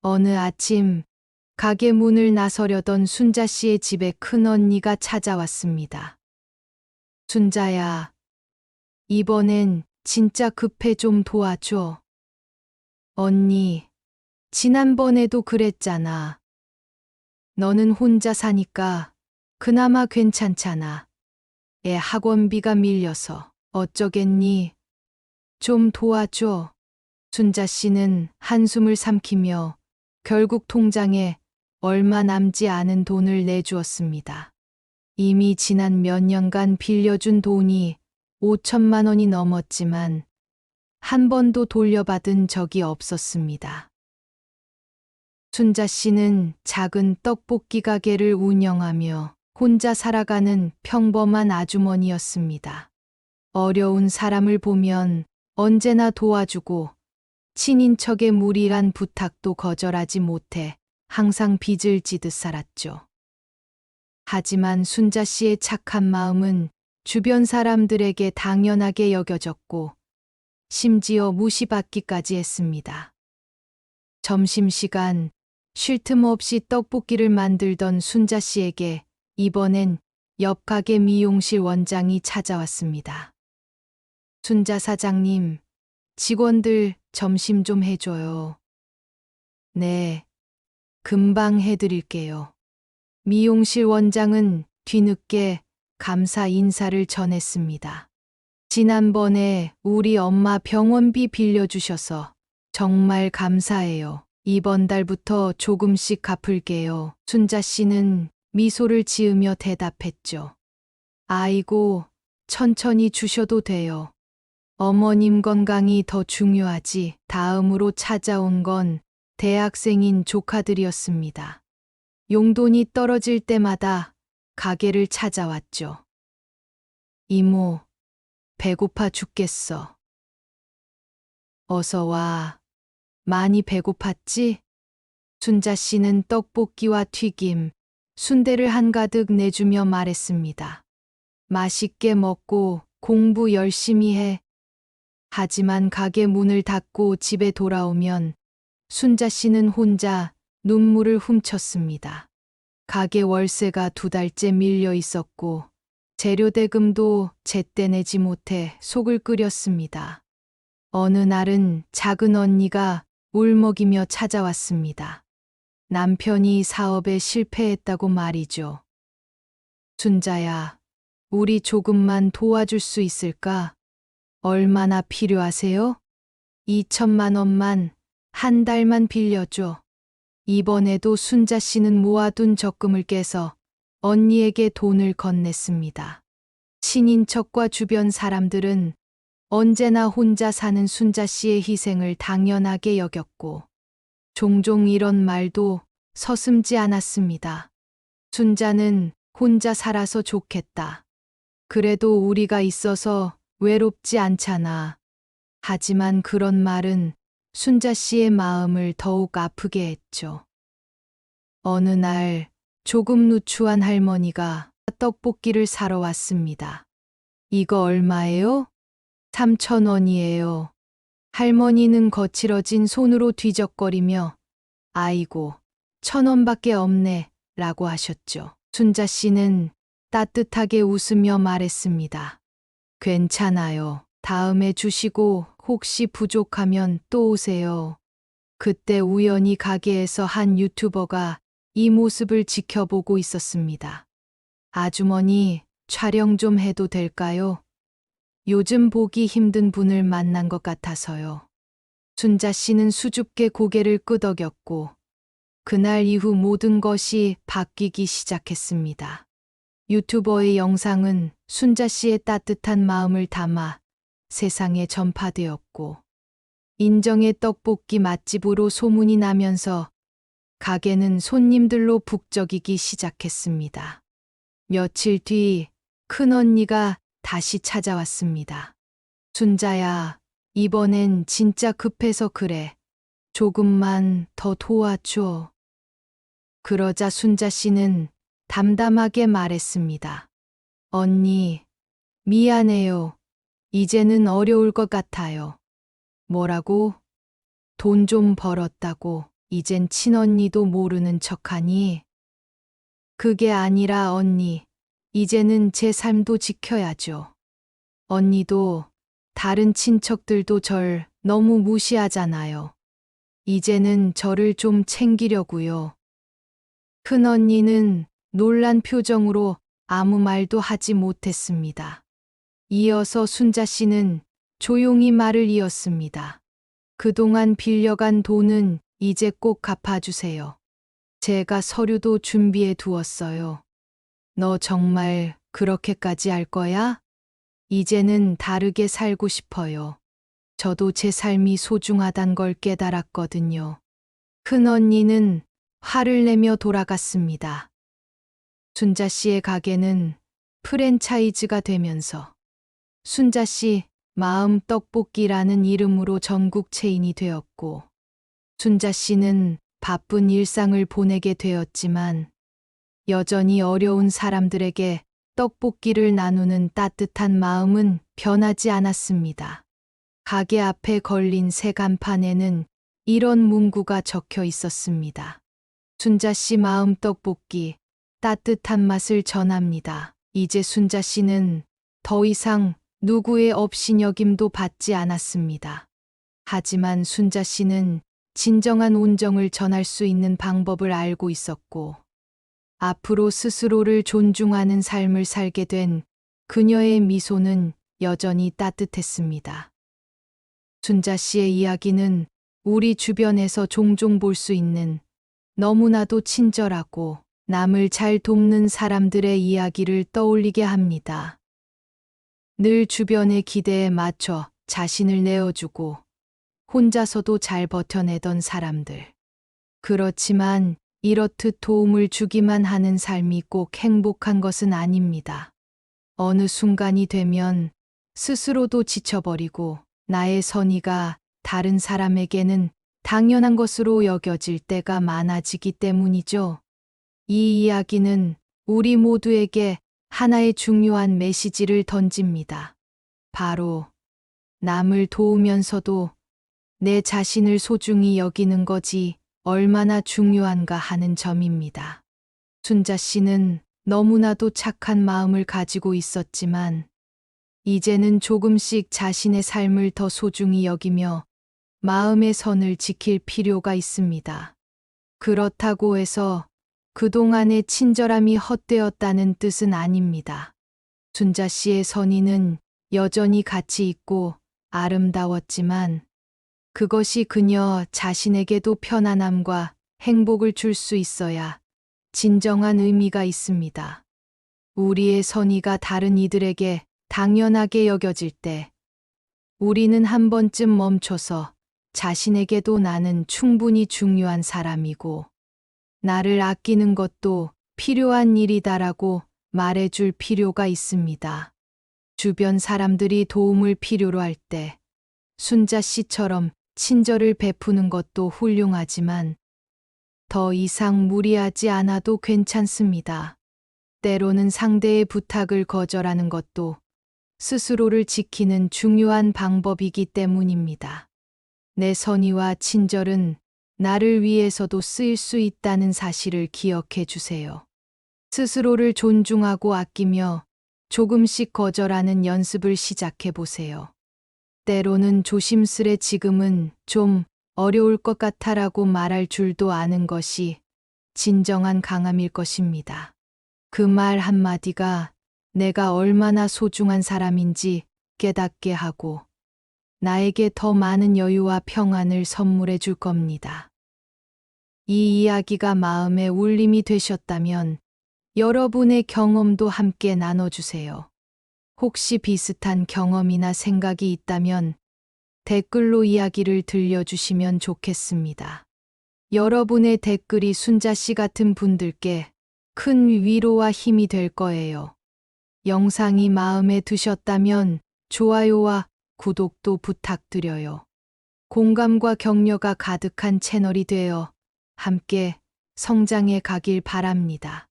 어느 아침 가게 문을 나서려던 순자 씨의 집에 큰언니가 찾아왔습니다. 순자야, 이번엔 진짜 급해 좀 도와줘. 언니, 지난번에도 그랬잖아. 너는 혼자 사니까 그나마 괜찮잖아. 애 학원비가 밀려서 어쩌겠니? 좀 도와줘. 순자 씨는 한숨을 삼키며 결국 통장에 얼마 남지 않은 돈을 내주었습니다. 이미 지난 몇 년간 빌려준 돈이 5천만 원이 넘었지만 한 번도 돌려받은 적이 없었습니다. 순자 씨는 작은 떡볶이 가게를 운영하며 혼자 살아가는 평범한 아주머니였습니다. 어려운 사람을 보면 언제나 도와주고 친인척의 무리한 부탁도 거절하지 못해 항상 빚을 지듯 살았죠. 하지만 순자 씨의 착한 마음은 주변 사람들에게 당연하게 여겨졌고 심지어 무시받기까지 했습니다. 점심시간 쉴 틈 없이 떡볶이를 만들던 순자 씨에게 이번엔 옆 가게 미용실 원장이 찾아왔습니다. 순자 사장님, 직원들 점심 좀 해줘요. 네, 금방 해드릴게요. 미용실 원장은 뒤늦게 감사 인사를 전했습니다. 지난번에 우리 엄마 병원비 빌려주셔서 정말 감사해요. 이번 달부터 조금씩 갚을게요. 순자 씨는 미소를 지으며 대답했죠. 아이고, 천천히 주셔도 돼요. 어머님 건강이 더 중요하지. 다음으로 찾아온 건 대학생인 조카들이었습니다. 용돈이 떨어질 때마다 가게를 찾아왔죠. 이모, 배고파 죽겠어. 어서 와. 많이 배고팠지? 순자 씨는 떡볶이와 튀김, 순대를 한가득 내주며 말했습니다. 맛있게 먹고 공부 열심히 해. 하지만 가게 문을 닫고 집에 돌아오면 순자 씨는 혼자 눈물을 훔쳤습니다. 가게 월세가 2달째 밀려 있었고 재료 대금도 제때 내지 못해 속을 끓였습니다. 어느 날은 작은 언니가 울먹이며 찾아왔습니다. 남편이 사업에 실패했다고 말이죠. 순자야, 우리 조금만 도와줄 수 있을까? 얼마나 필요하세요? 2천만 원만 한 달만 빌려줘. 이번에도 순자 씨는 모아둔 적금을 깨서 언니에게 돈을 건넸습니다. 친인척과 주변 사람들은 언제나 혼자 사는 순자 씨의 희생을 당연하게 여겼고 종종 이런 말도 서슴지 않았습니다. 순자는 혼자 살아서 좋겠다. 그래도 우리가 있어서 외롭지 않잖아. 하지만 그런 말은 순자 씨의 마음을 더욱 아프게 했죠. 어느 날 조금 누추한 할머니가 떡볶이를 사러 왔습니다. 이거 얼마예요? 3,000원이에요. 할머니는 거칠어진 손으로 뒤적거리며 아이고, 1,000원밖에 없네 라고 하셨죠. 순자 씨는 따뜻하게 웃으며 말했습니다. 괜찮아요. 다음에 주시고 혹시 부족하면 또 오세요. 그때 우연히 가게에서 한 유튜버가 이 모습을 지켜보고 있었습니다. 아주머니, 촬영 좀 해도 될까요? 요즘 보기 힘든 분을 만난 것 같아서요. 순자 씨는 수줍게 고개를 끄덕였고 그날 이후 모든 것이 바뀌기 시작했습니다. 유튜버의 영상은 순자 씨의 따뜻한 마음을 담아 세상에 전파되었고 인정의 떡볶이 맛집으로 소문이 나면서 가게는 손님들로 북적이기 시작했습니다. 며칠 뒤 큰언니가 다시 찾아왔습니다. 순자야, 이번엔 진짜 급해서 그래. 조금만 더 도와줘. 그러자 순자 씨는 담담하게 말했습니다. 언니, 미안해요. 이제는 어려울 것 같아요. 뭐라고? 돈 좀 벌었다고. 이젠 친언니도 모르는 척하니? 그게 아니라 언니, 이제는 제 삶도 지켜야죠. 언니도 다른 친척들도 절 너무 무시하잖아요. 이제는 저를 좀 챙기려고요. 큰언니는 놀란 표정으로 아무 말도 하지 못했습니다. 이어서 순자 씨는 조용히 말을 이었습니다. 그동안 빌려간 돈은 이제 꼭 갚아주세요. 제가 서류도 준비해 두었어요. 너 정말 그렇게까지 할 거야? 이제는 다르게 살고 싶어요. 저도 제 삶이 소중하단 걸 깨달았거든요. 큰언니는 화를 내며 돌아갔습니다. 순자 씨의 가게는 프랜차이즈가 되면서 순자 씨 마음 떡볶이라는 이름으로 전국 체인이 되었고, 순자 씨는 바쁜 일상을 보내게 되었지만 여전히 어려운 사람들에게 떡볶이를 나누는 따뜻한 마음은 변하지 않았습니다. 가게 앞에 걸린 새 간판에는 이런 문구가 적혀 있었습니다. 순자 씨 마음 떡볶이, 따뜻한 맛을 전합니다. 이제 순자 씨는 더 이상 누구의 업신여김도 받지 않았습니다. 하지만 순자 씨는 진정한 온정을 전할 수 있는 방법을 알고 있었고, 앞으로 스스로를 존중하는 삶을 살게 된 그녀의 미소는 여전히 따뜻했습니다. 순자 씨의 이야기는 우리 주변에서 종종 볼 수 있는 너무나도 친절하고 남을 잘 돕는 사람들의 이야기를 떠올리게 합니다. 늘 주변의 기대에 맞춰 자신을 내어주고 혼자서도 잘 버텨내던 사람들. 그렇지만 이렇듯 도움을 주기만 하는 삶이 꼭 행복한 것은 아닙니다. 어느 순간이 되면 스스로도 지쳐버리고 나의 선의가 다른 사람에게는 당연한 것으로 여겨질 때가 많아지기 때문이죠. 이 이야기는 우리 모두에게 하나의 중요한 메시지를 던집니다. 바로 남을 도우면서도 내 자신을 소중히 여기는 것이 얼마나 중요한가 하는 점입니다. 순자 씨는 너무나도 착한 마음을 가지고 있었지만 이제는 조금씩 자신의 삶을 더 소중히 여기며 마음의 선을 지킬 필요가 있습니다. 그렇다고 해서 그동안의 친절함이 헛되었다는 뜻은 아닙니다. 순자 씨의 선의는 여전히 가치 있고 아름다웠지만 그것이 그녀 자신에게도 편안함과 행복을 줄 수 있어야 진정한 의미가 있습니다. 우리의 선의가 다른 이들에게 당연하게 여겨질 때 우리는 한 번쯤 멈춰서 자신에게도 나는 충분히 중요한 사람이고 나를 아끼는 것도 필요한 일이다라고 말해줄 필요가 있습니다. 주변 사람들이 도움을 필요로 할 때 순자 씨처럼 친절을 베푸는 것도 훌륭하지만 더 이상 무리하지 않아도 괜찮습니다. 때로는 상대의 부탁을 거절하는 것도 스스로를 지키는 중요한 방법이기 때문입니다. 내 선의와 친절은 나를 위해서도 쓰일 수 있다는 사실을 기억해 주세요. 스스로를 존중하고 아끼며 조금씩 거절하는 연습을 시작해 보세요. 때로는 조심스레 지금은 좀 어려울 것 같아라고 말할 줄도 아는 것이 진정한 강함일 것입니다. 그 말 한마디가 내가 얼마나 소중한 사람인지 깨닫게 하고 나에게 더 많은 여유와 평안을 선물해 줄 겁니다. 이 이야기가 마음의 울림이 되셨다면 여러분의 경험도 함께 나눠주세요. 혹시 비슷한 경험이나 생각이 있다면 댓글로 이야기를 들려주시면 좋겠습니다. 여러분의 댓글이 순자 씨 같은 분들께 큰 위로와 힘이 될 거예요. 영상이 마음에 드셨다면 좋아요와 구독도 부탁드려요. 공감과 격려가 가득한 채널이 되어 함께 성장해 가길 바랍니다.